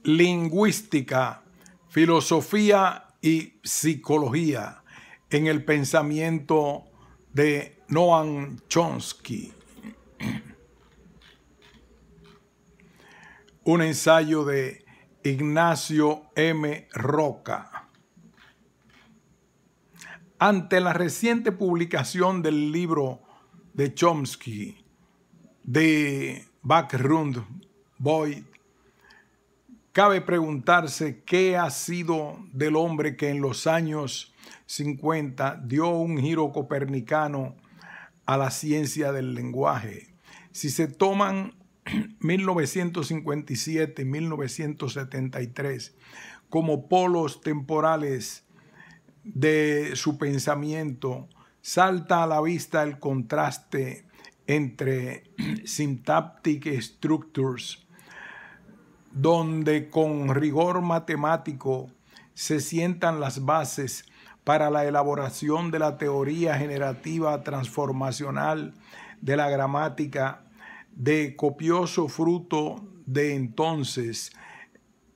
lingüística, filosofía y psicología en el pensamiento de Noam Chomsky. Un ensayo de Ignacio M. Roca. Ante la reciente publicación del libro de Chomsky, The Background Boy, cabe preguntarse qué ha sido del hombre que en los años 50 dio un giro copernicano a la ciencia del lenguaje. Si se toman 1957 y 1973 como polos temporales de su pensamiento, salta a la vista el contraste entre syntactic structures, donde con rigor matemático se sientan las bases para la elaboración de la teoría generativa transformacional de la gramática, de copioso fruto de entonces,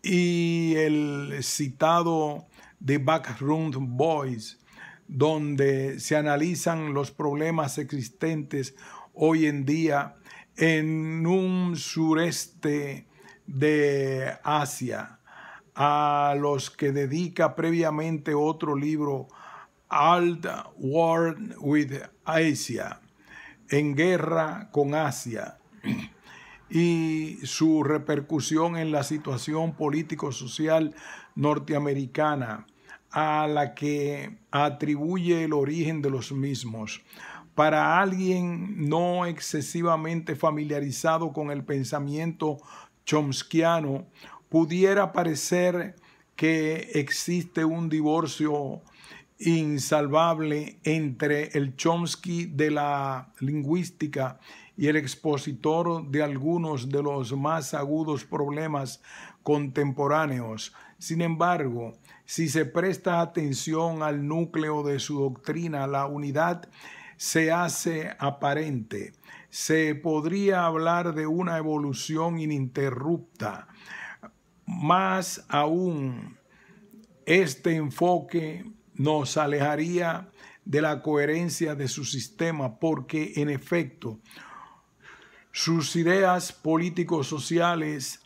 y el citado The Background Boys, donde se analizan los problemas existentes hoy en día en un sureste de Asia, a los que dedica previamente otro libro, At War with Asia, en guerra con Asia, y su repercusión en la situación político-social norteamericana, a la que atribuye el origen de los mismos. Para alguien no excesivamente familiarizado con el pensamiento chomskiano, pudiera parecer que existe un divorcio insalvable entre el Chomsky de la lingüística y el expositor de algunos de los más agudos problemas contemporáneos. Sin embargo, si se presta atención al núcleo de su doctrina, la unidad se hace aparente. Se podría hablar de una evolución ininterrupta. Más aún, este enfoque nos alejaría de la coherencia de su sistema, porque en efecto sus ideas político-sociales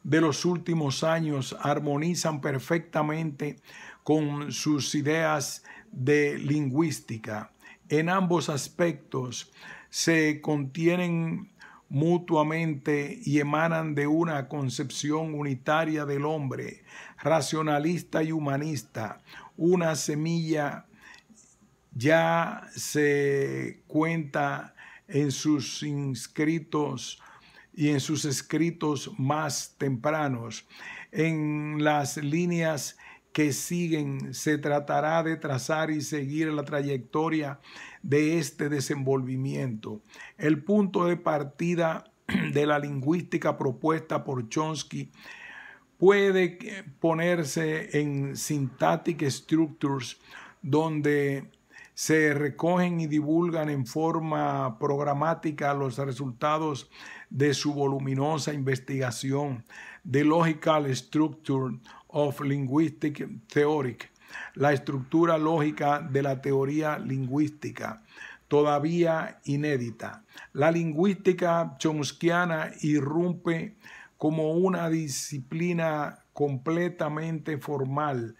de los últimos años armonizan perfectamente con sus ideas de lingüística. En ambos aspectos se contienen mutuamente y emanan de una concepción unitaria del hombre, racionalista y humanista. Una semilla ya se cuenta en sus inscritos y en sus escritos más tempranos. En las líneas que siguen se tratará de trazar y seguir la trayectoria de este desenvolvimiento. El punto de partida de la lingüística propuesta por Chomsky puede ponerse en syntactic structures, donde se recogen y divulgan en forma programática los resultados de su voluminosa investigación, The Logical Structure of Linguistic Theory, la estructura lógica de la teoría lingüística, todavía inédita. La lingüística chomskiana irrumpe como una disciplina completamente formal.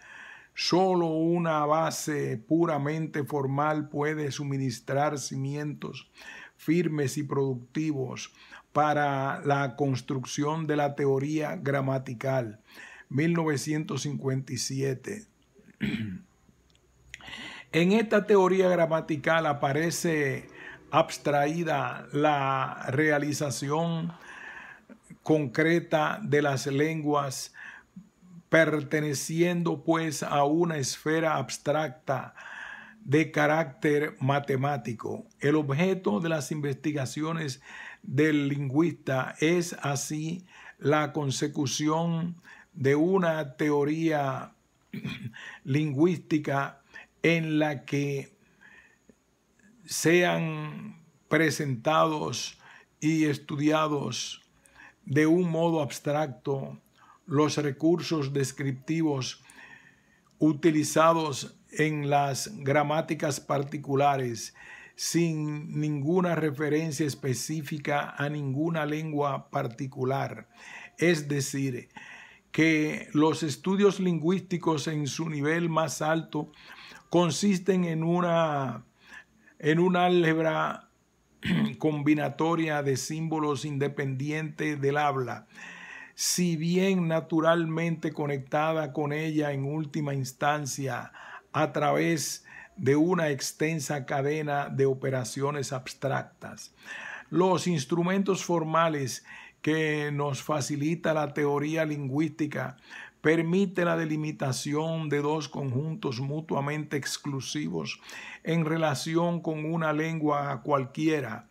Solo una base puramente formal puede suministrar cimientos firmes y productivos para la construcción de la teoría gramatical. 1957. En esta teoría gramatical aparece abstraída la realización concreta de las lenguas, perteneciendo pues a una esfera abstracta de carácter matemático. El objeto de las investigaciones del lingüista es así la consecución de una teoría lingüística en la que sean presentados y estudiados de un modo abstracto los recursos descriptivos utilizados en las gramáticas particulares, sin ninguna referencia específica a ninguna lengua particular. Es decir, que los estudios lingüísticos en su nivel más alto consisten en una álgebra combinatoria de símbolos independiente del habla, si bien naturalmente conectada con ella en última instancia a través de una extensa cadena de operaciones abstractas. Los instrumentos formales que nos facilita la teoría lingüística permite la delimitación de dos conjuntos mutuamente exclusivos en relación con una lengua cualquiera: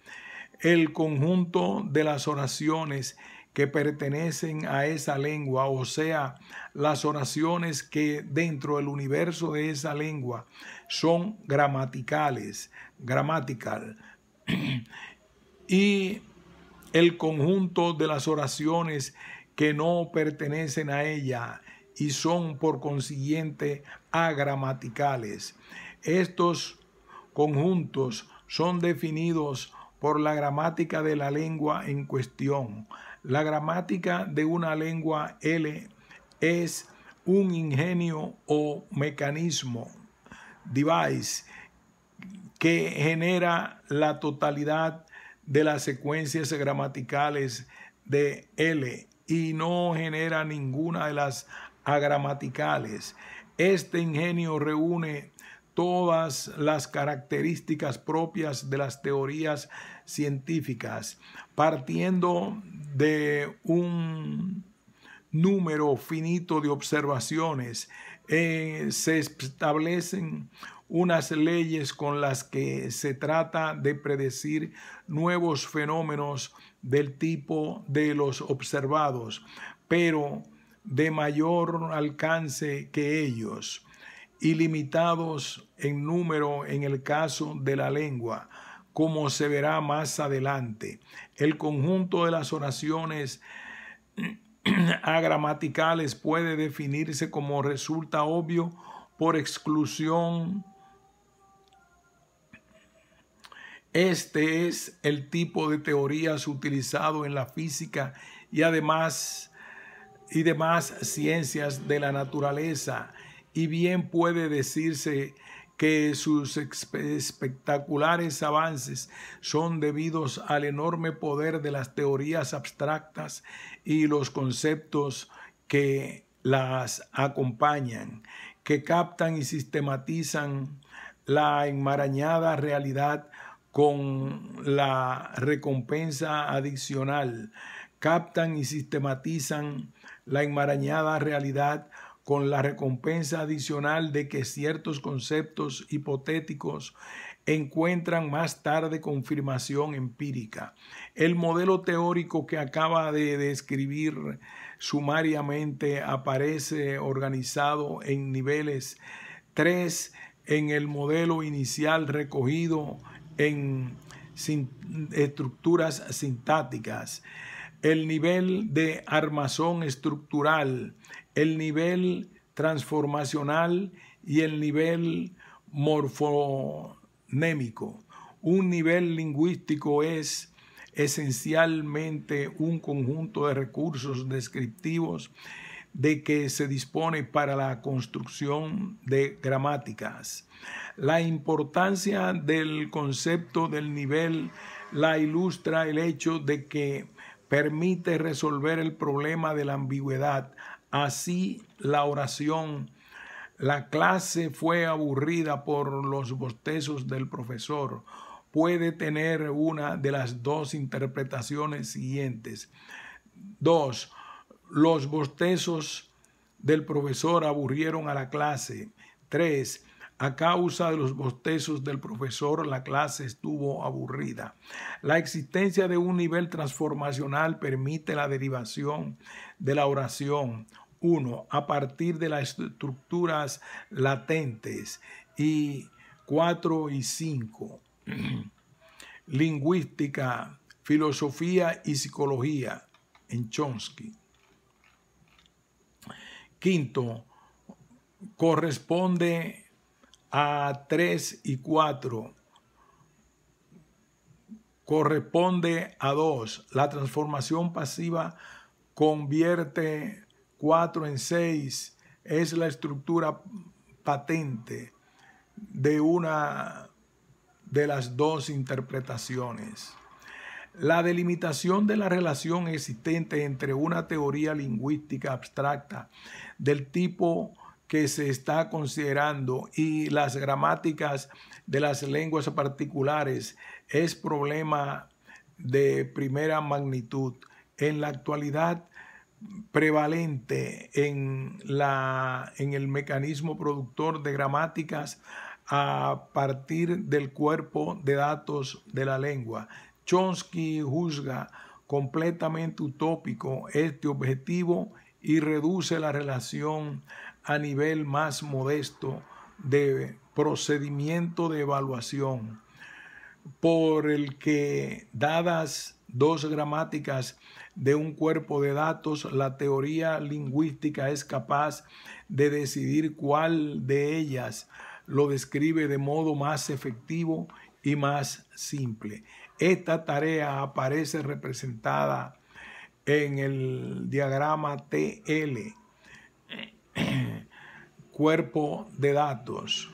el conjunto de las oraciones que pertenecen a esa lengua, o sea, las oraciones que dentro del universo de esa lengua son gramaticales, y el conjunto de las oraciones que no pertenecen a ella y son por consiguiente agramaticales. Estos conjuntos son definidos por la gramática de la lengua en cuestión. La gramática de una lengua L es un ingenio o mecanismo, device, que genera la totalidad de las secuencias gramaticales de L y no genera ninguna de las agramaticales. Este ingenio reúne todas las características propias de las teorías científicas, partiendo de un número finito de observaciones. Se establecen unas leyes con las que se trata de predecir nuevos fenómenos del tipo de los observados, pero de mayor alcance que ellos, ilimitados en número en el caso de la lengua, como se verá más adelante. El conjunto de las oraciones agramaticales puede definirse como resulta obvio por exclusión. Este es el tipo de teorías utilizado en la física y demás ciencias de la naturaleza, y bien puede decirse que sus espectaculares avances son debidos al enorme poder de las teorías abstractas y los conceptos que las acompañan, que captan y sistematizan la enmarañada realidad con la recompensa adicional. Captan y sistematizan la enmarañada realidad con la recompensa adicional de que ciertos conceptos hipotéticos encuentran más tarde confirmación empírica. El modelo teórico que acaba de describir sumariamente aparece organizado en niveles: 3 en el modelo inicial recogido en estructuras sintácticas, el nivel de armazón estructural, el nivel transformacional y el nivel morfonémico. Un nivel lingüístico es esencialmente un conjunto de recursos descriptivos de que se dispone para la construcción de gramáticas. La importancia del concepto del nivel la ilustra el hecho de que permite resolver el problema de la ambigüedad. Así, la oración: la clase fue aburrida por los bostezos del profesor, puede tener una de las dos interpretaciones siguientes. 2. Los bostezos del profesor aburrieron a la clase. 3. A causa de los bostezos del profesor, la clase estuvo aburrida. La existencia de un nivel transformacional permite la derivación de la oración: 1. A partir de las estructuras latentes, y 4 y 5. Lingüística, filosofía y psicología, en Chomsky. Quinto, corresponde a 3 y 4. Corresponde a 2. La transformación pasiva convierte 4 en 6. Es la estructura patente de una de las dos interpretaciones. La delimitación de la relación existente entre una teoría lingüística abstracta del tipo que se está considerando y las gramáticas de las lenguas particulares es problema de primera magnitud. En la actualidad, prevalente en el mecanismo productor de gramáticas a partir del cuerpo de datos de la lengua. Chomsky juzga completamente utópico este objetivo y reduce la relación a nivel más modesto de procedimiento de evaluación, por el que, dadas dos gramáticas de un cuerpo de datos, la teoría lingüística es capaz de decidir cuál de ellas lo describe de modo más efectivo y más simple. Esta tarea aparece representada en el diagrama TL, cuerpo de datos.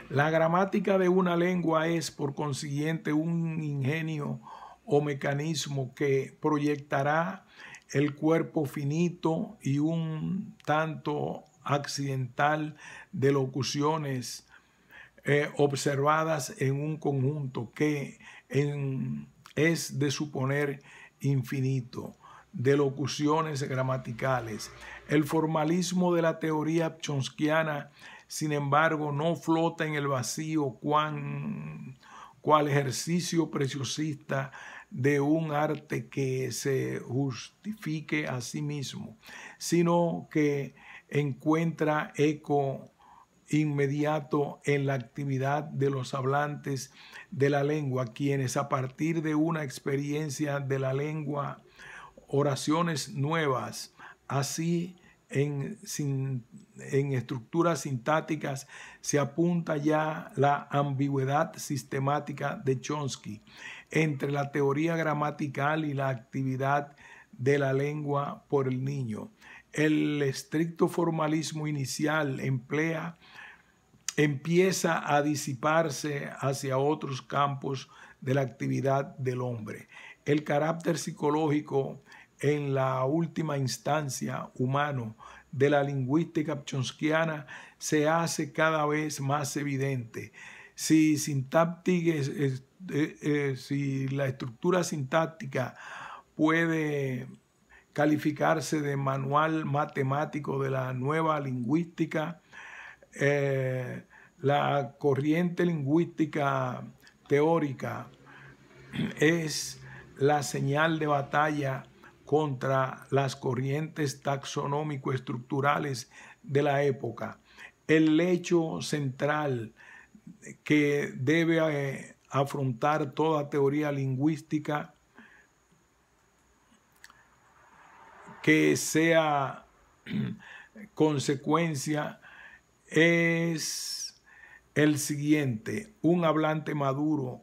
La gramática de una lengua es, por consiguiente, un ingenio o mecanismo que proyectará el cuerpo finito y un tanto accidental de locuciones observadas en un conjunto que es de suponer infinito de locuciones gramaticales. El formalismo de la teoría chomskiana, sin embargo, no flota en el vacío cual ejercicio preciosista de un arte que se justifique a sí mismo, sino que encuentra eco inmediato en la actividad de los hablantes de la lengua, quienes a partir de una experiencia de la lengua, oraciones nuevas, así en estructuras sintácticas se apunta ya la ambigüedad sistemática de Chomsky entre la teoría gramatical y la actividad de la lengua por el niño. El estricto formalismo inicial empieza a disiparse hacia otros campos de la actividad del hombre. El carácter psicológico, en la última instancia si la lingüística chomskiana se hace cada vez más evidente. Si la estructura sintáctica puede calificarse de manual matemático de la nueva lingüística, la corriente lingüística teórica es la señal de batalla contra las corrientes taxonómico-estructurales de la época. El hecho central que debe afrontar toda teoría lingüística que sea consecuencia es el siguiente: un hablante maduro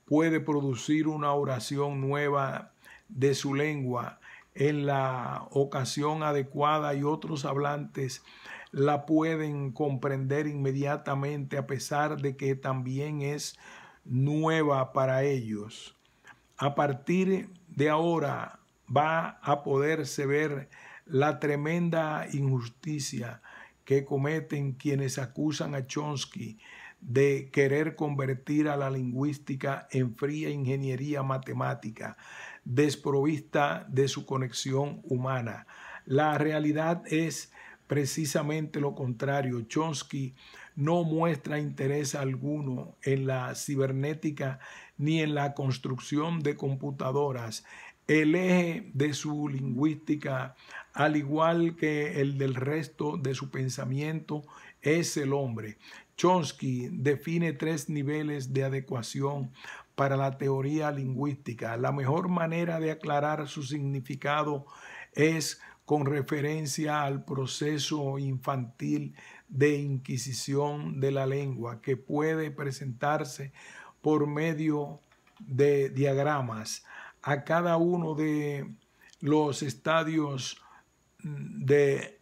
puede producir una oración nueva de su lengua en la ocasión adecuada y otros hablantes la pueden comprender inmediatamente a pesar de que también es nueva para ellos. A partir de ahora va a poderse ver la tremenda injusticia que cometen quienes acusan a Chomsky de querer convertir a la lingüística en fría ingeniería matemática, desprovista de su conexión humana. La realidad es precisamente lo contrario. Chomsky no muestra interés alguno en la cibernética ni en la construcción de computadoras. El eje de su lingüística, al igual que el del resto de su pensamiento, es el hombre. Chomsky define 3 niveles de adecuación para la teoría lingüística. La mejor manera de aclarar su significado es con referencia al proceso infantil de inquisición de la lengua, que puede presentarse por medio de diagramas. A cada uno de los estadios de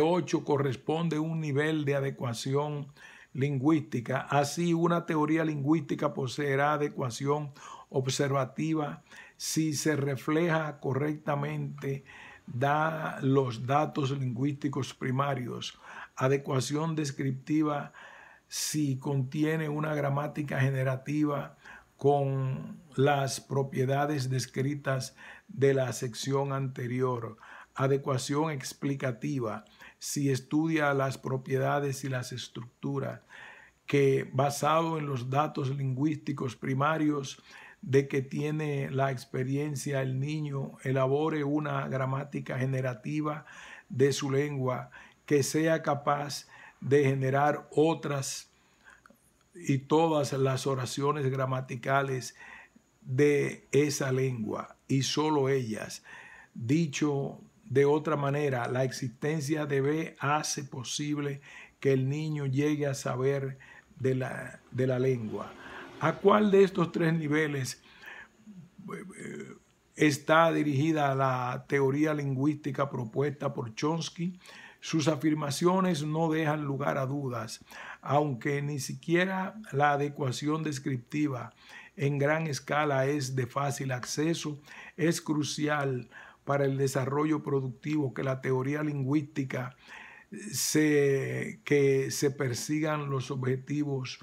8 corresponde un nivel de adecuación lingüística. Así, una teoría lingüística poseerá adecuación observativa si se refleja correctamente los datos lingüísticos primarios. Adecuación descriptiva si contiene una gramática generativa con las propiedades descritas de la sección anterior. Adecuación explicativa si estudia las propiedades y las estructuras que, basado en los datos lingüísticos primarios de que tiene la experiencia el niño, elabore una gramática generativa de su lengua que sea capaz de generar otras y todas las oraciones gramaticales de esa lengua, y solo ellas. Dicho de otra manera, la existencia de B hace posible que el niño llegue a saber de la lengua. ¿A cuál de estos tres niveles está dirigida la teoría lingüística propuesta por Chomsky? Sus afirmaciones no dejan lugar a dudas, aunque ni siquiera la adecuación descriptiva en gran escala es de fácil acceso. Es crucial para el desarrollo productivo que la teoría lingüística que se persigan los objetivos.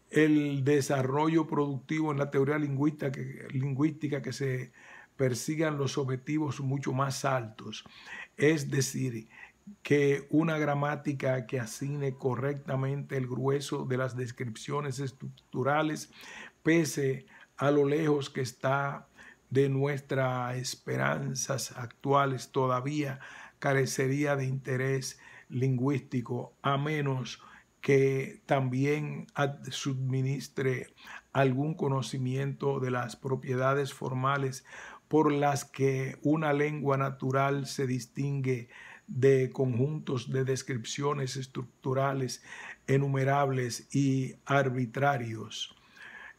El desarrollo productivo en la teoría lingüística que se persigan los objetivos mucho más altos, es decir, que una gramática que asigne correctamente el grueso de las descripciones estructurales, pese a lo lejos que está de nuestras esperanzas actuales, todavía carecería de interés lingüístico, a menos que también suministre algún conocimiento de las propiedades formales por las que una lengua natural se distingue de conjuntos de descripciones estructurales enumerables y arbitrarios.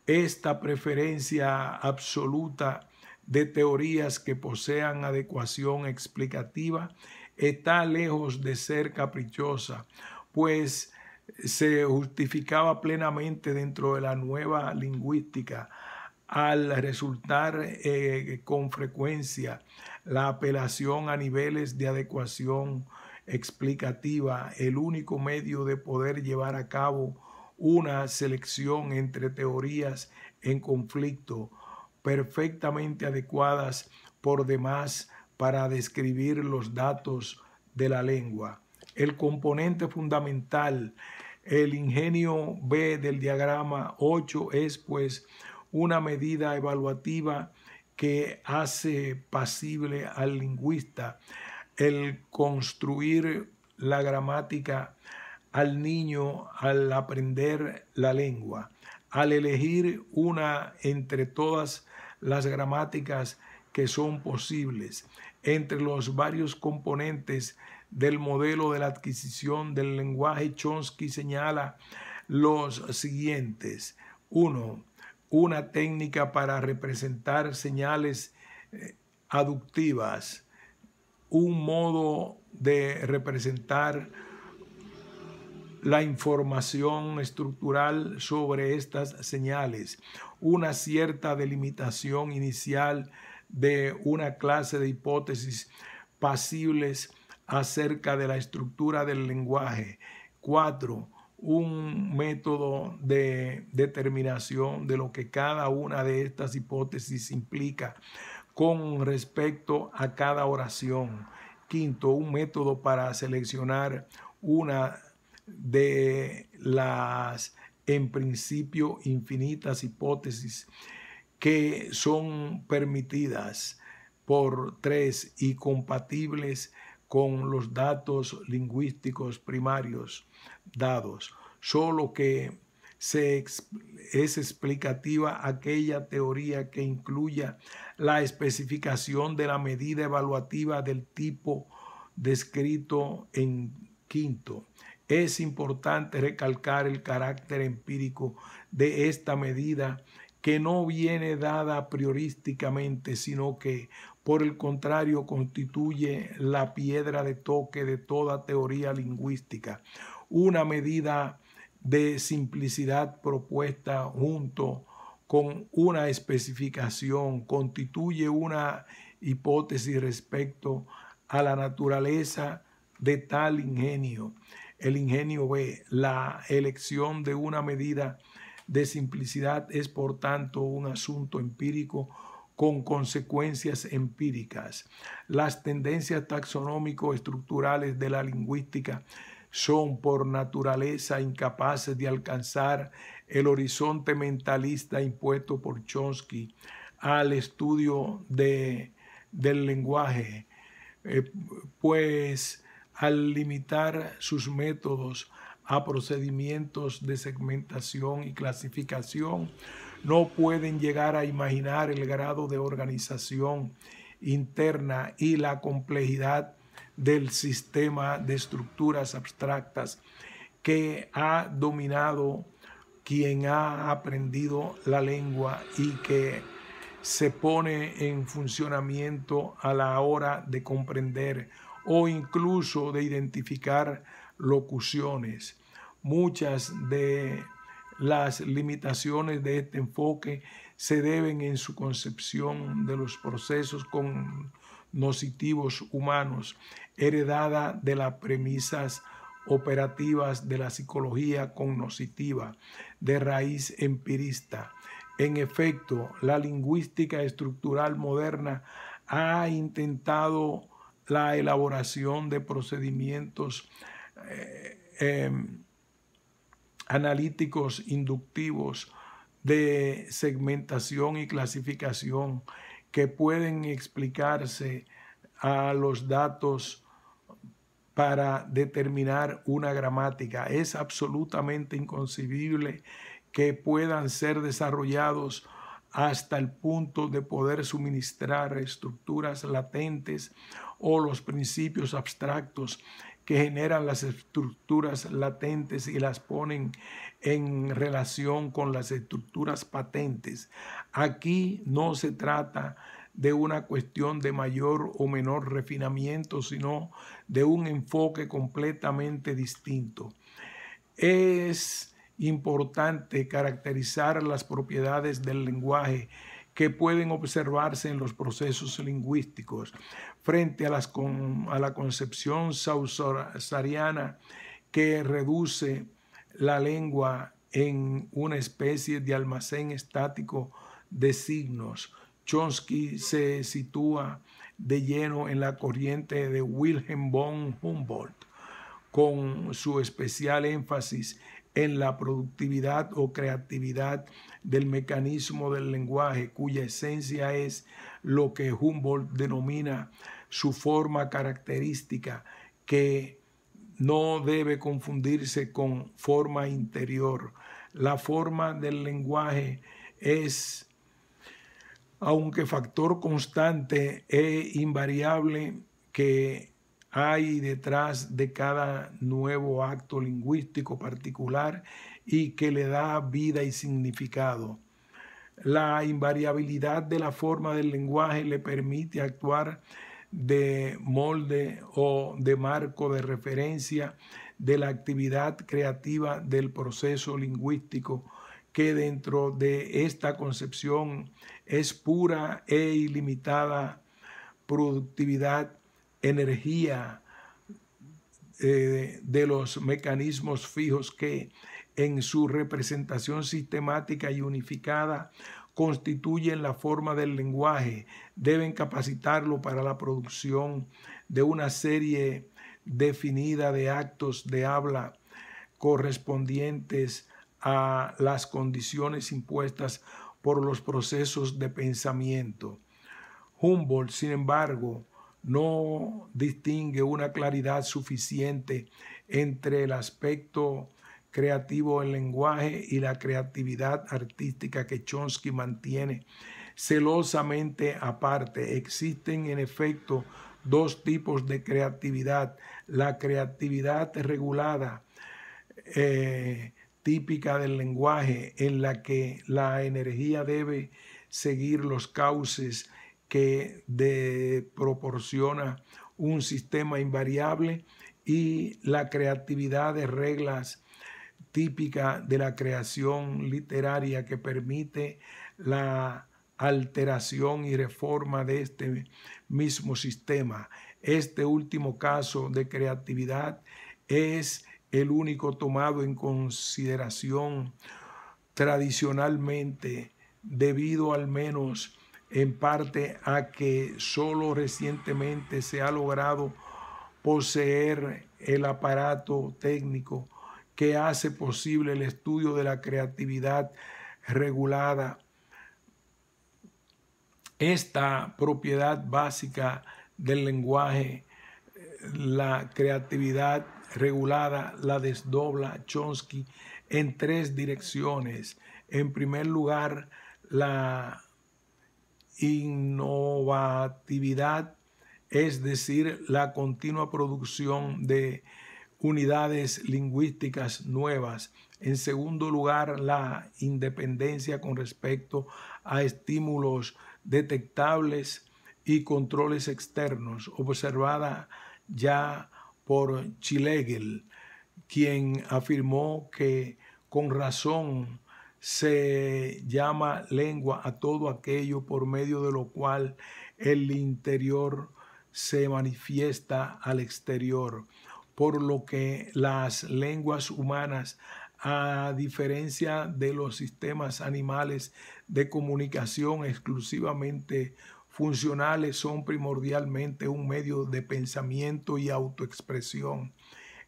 Esta preferencia absoluta de teorías que posean adecuación explicativa está lejos de ser caprichosa, pues se justificaba plenamente dentro de la nueva lingüística al resultar con frecuencia la apelación a niveles de adecuación explicativa el único medio de poder llevar a cabo una selección entre teorías en conflicto, perfectamente adecuadas por demás para describir los datos de la lengua. El componente fundamental, el ingenio B del diagrama 8, es pues una medida evaluativa que hace pasible al lingüista el construir la gramática al niño al aprender la lengua, al elegir una entre todas las gramáticas que son posibles. Entre los varios componentes del modelo de la adquisición del lenguaje, Chomsky señala los siguientes. 1. Una técnica para representar señales aductivas, un modo de representar la información estructural sobre estas señales, una cierta delimitación inicial de una clase de hipótesis pasibles acerca de la estructura del lenguaje. 4. Un método de determinación de lo que cada una de estas hipótesis implica con respecto a cada oración. 5. Un método para seleccionar una de las, en principio, infinitas hipótesis que son permitidas por 3 y compatibles con los datos lingüísticos primarios dados, solo que es explicativa aquella teoría que incluya la especificación de la medida evaluativa del tipo descrito en quinto. Es importante recalcar el carácter empírico de esta medida, que no viene dada priorísticamente, sino que, por el contrario, constituye la piedra de toque de toda teoría lingüística. Una medida de simplicidad propuesta junto con una especificación constituye una hipótesis respecto a la naturaleza de tal ingenio. El ingenio B, la elección de una medida de simplicidad es por tanto un asunto empírico con consecuencias empíricas. Las tendencias taxonómico-estructurales de la lingüística son por naturaleza incapaces de alcanzar el horizonte mentalista impuesto por Chomsky al estudio del lenguaje, pues al limitar sus métodos a procedimientos de segmentación y clasificación, no pueden llegar a imaginar el grado de organización interna y la complejidad del sistema de estructuras abstractas que ha dominado quien ha aprendido la lengua y que se pone en funcionamiento a la hora de comprender o incluso de identificar locuciones. Muchas de las limitaciones de este enfoque se deben en su concepción de los procesos cognitivos humanos, heredada de las premisas operativas de la psicología cognitiva de raíz empirista. En efecto, la lingüística estructural moderna ha intentado la elaboración de procedimientos analíticos inductivos de segmentación y clasificación que pueden explicarse a los datos para determinar una gramática. Es absolutamente inconcebible que puedan ser desarrollados hasta el punto de poder suministrar estructuras latentes o los principios abstractos que generan las estructuras latentes y las ponen en relación con las estructuras patentes. Aquí no se trata de una cuestión de mayor o menor refinamiento, sino de un enfoque completamente distinto. Es importante caracterizar las propiedades del lenguaje que pueden observarse en los procesos lingüísticos frente a la concepción sausariana que reduce la lengua en una especie de almacén estático de signos. Chomsky se sitúa de lleno en la corriente de Wilhelm von Humboldt, con su especial énfasis en la productividad o creatividad del mecanismo del lenguaje, cuya esencia es lo que Humboldt denomina su forma característica, que no debe confundirse con forma interior. La forma del lenguaje es, aunque factor constante e invariable que hay detrás de cada nuevo acto lingüístico particular y que le da vida y significado. La invariabilidad de la forma del lenguaje le permite actuar de molde o de marco de referencia de la actividad creativa del proceso lingüístico, que dentro de esta concepción es pura e ilimitada productividad, energía de los mecanismos fijos que en su representación sistemática y unificada constituyen la forma del lenguaje, deben capacitarlo para la producción de una serie definida de actos de habla correspondientes a las condiciones impuestas por los procesos de pensamiento. Humboldt, sin embargo, no distingue una claridad suficiente entre el aspecto creativo del lenguaje y la creatividad artística que Chomsky mantiene celosamente aparte. Existen en efecto dos tipos de creatividad: la creatividad regulada, típica del lenguaje, en la que la energía debe seguir los cauces que proporciona un sistema invariable, y la creatividad de reglas típica de la creación literaria, que permite la alteración y reforma de este mismo sistema. Este último caso de creatividad es el único tomado en consideración tradicionalmente, debido al menos en parte a que solo recientemente se ha logrado poseer el aparato técnico que hace posible el estudio de la creatividad regulada. Esta propiedad básica del lenguaje, la creatividad regulada, la desdobla Chomsky en tres direcciones. En primer lugar, la innovatividad, es decir, la continua producción de unidades lingüísticas nuevas. En segundo lugar, la independencia con respecto a estímulos detectables y controles externos, observada ya por Schlegel, quien afirmó que con razón se llama lengua a todo aquello por medio de lo cual el interior se manifiesta al exterior, por lo que las lenguas humanas, a diferencia de los sistemas animales de comunicación exclusivamente funcionales, son primordialmente un medio de pensamiento y autoexpresión,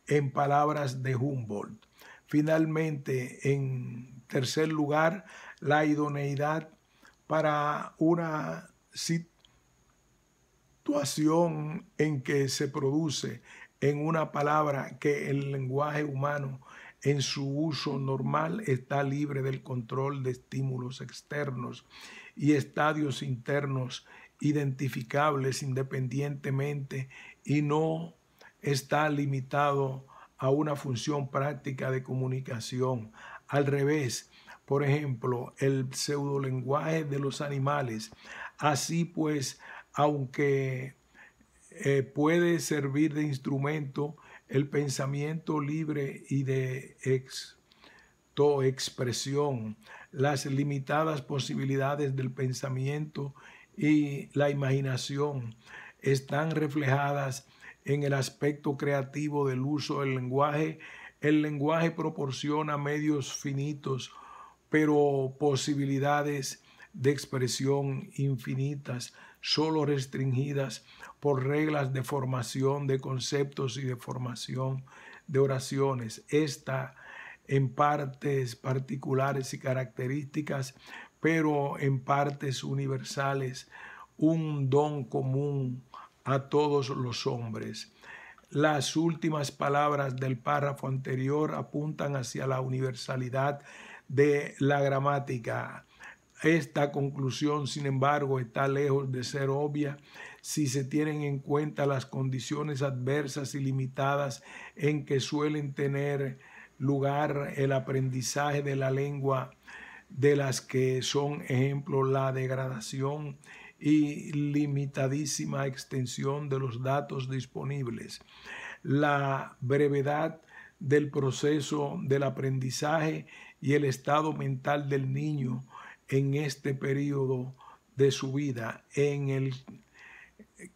en palabras de Humboldt. Finalmente, en tercer lugar, la idoneidad para una situación en que se produce, en una palabra, que el lenguaje humano en su uso normal está libre del control de estímulos externos y estadios internos identificables independientemente, y no está limitado a una función práctica de comunicación. Al revés, por ejemplo, el pseudolenguaje de los animales. Así pues, aunque puede servir de instrumento, el pensamiento libre y de expresión, las limitadas posibilidades del pensamiento y la imaginación están reflejadas en el aspecto creativo del uso del lenguaje. El lenguaje proporciona medios finitos, pero posibilidades de expresión infinitas, solo restringidas por reglas de formación de conceptos y de formación de oraciones. Esta en partes particulares y características, pero en partes universales, un don común a todos los hombres. Las últimas palabras del párrafo anterior apuntan hacia la universalidad de la gramática. Esta conclusión, sin embargo, está lejos de ser obvia si se tienen en cuenta las condiciones adversas y limitadas en que suelen tener lugar el aprendizaje de la lengua, de las que son ejemplo la degradación y limitadísima extensión de los datos disponibles, la brevedad del proceso del aprendizaje y el estado mental del niño en este periodo de su vida, en el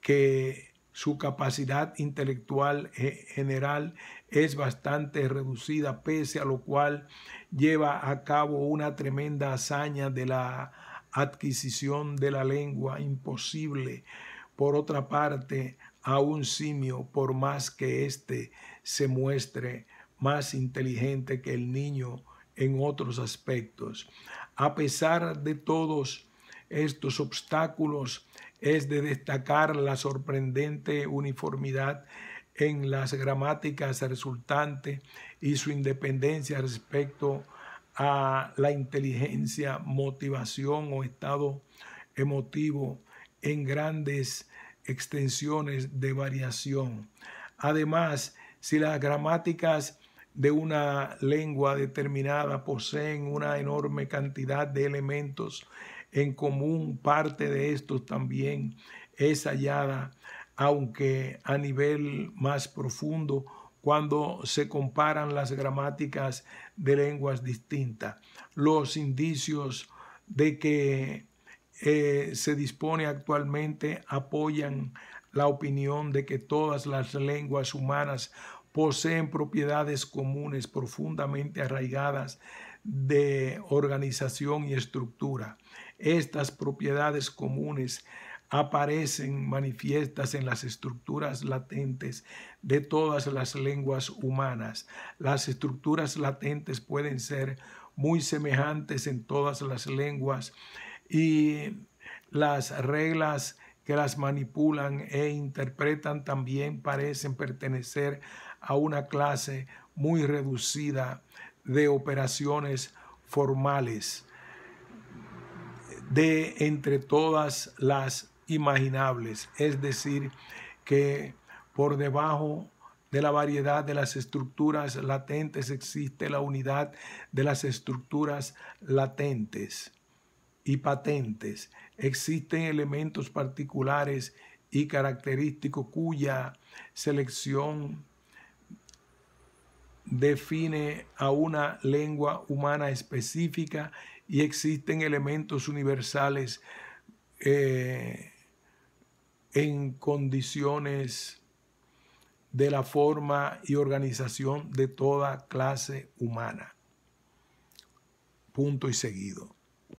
que su capacidad intelectual general es bastante reducida, pese a lo cual lleva a cabo una tremenda hazaña de la adquisición de la lengua, imposible, por otra parte, a un simio, por más que éste se muestre más inteligente que el niño en otros aspectos. A pesar de todos estos obstáculos, es de destacar la sorprendente uniformidad en las gramáticas resultantes y su independencia respecto a la inteligencia, motivación o estado emotivo en grandes extensiones de variación. Además, si las gramáticas de una lengua determinada poseen una enorme cantidad de elementos en común, parte de estos también es hallada, aunque a nivel más profundo, cuando se comparan las gramáticas de lenguas distintas. Los indicios de que se dispone actualmente apoyan la opinión de que todas las lenguas humanas poseen propiedades comunes profundamente arraigadas de organización y estructura. Estas propiedades comunes aparecen manifiestas en las estructuras latentes de todas las lenguas humanas. Las estructuras latentes pueden ser muy semejantes en todas las lenguas y las reglas que las manipulan e interpretan también parecen pertenecer a una clase muy reducida de operaciones formales de entre todas las imaginables, es decir, que por debajo de la variedad de las estructuras latentes existe la unidad de las estructuras latentes y patentes. Existen elementos particulares y característicos cuya selección define a una lengua humana específica y existen elementos universales en condiciones de la forma y organización de toda clase humana. Punto y seguido.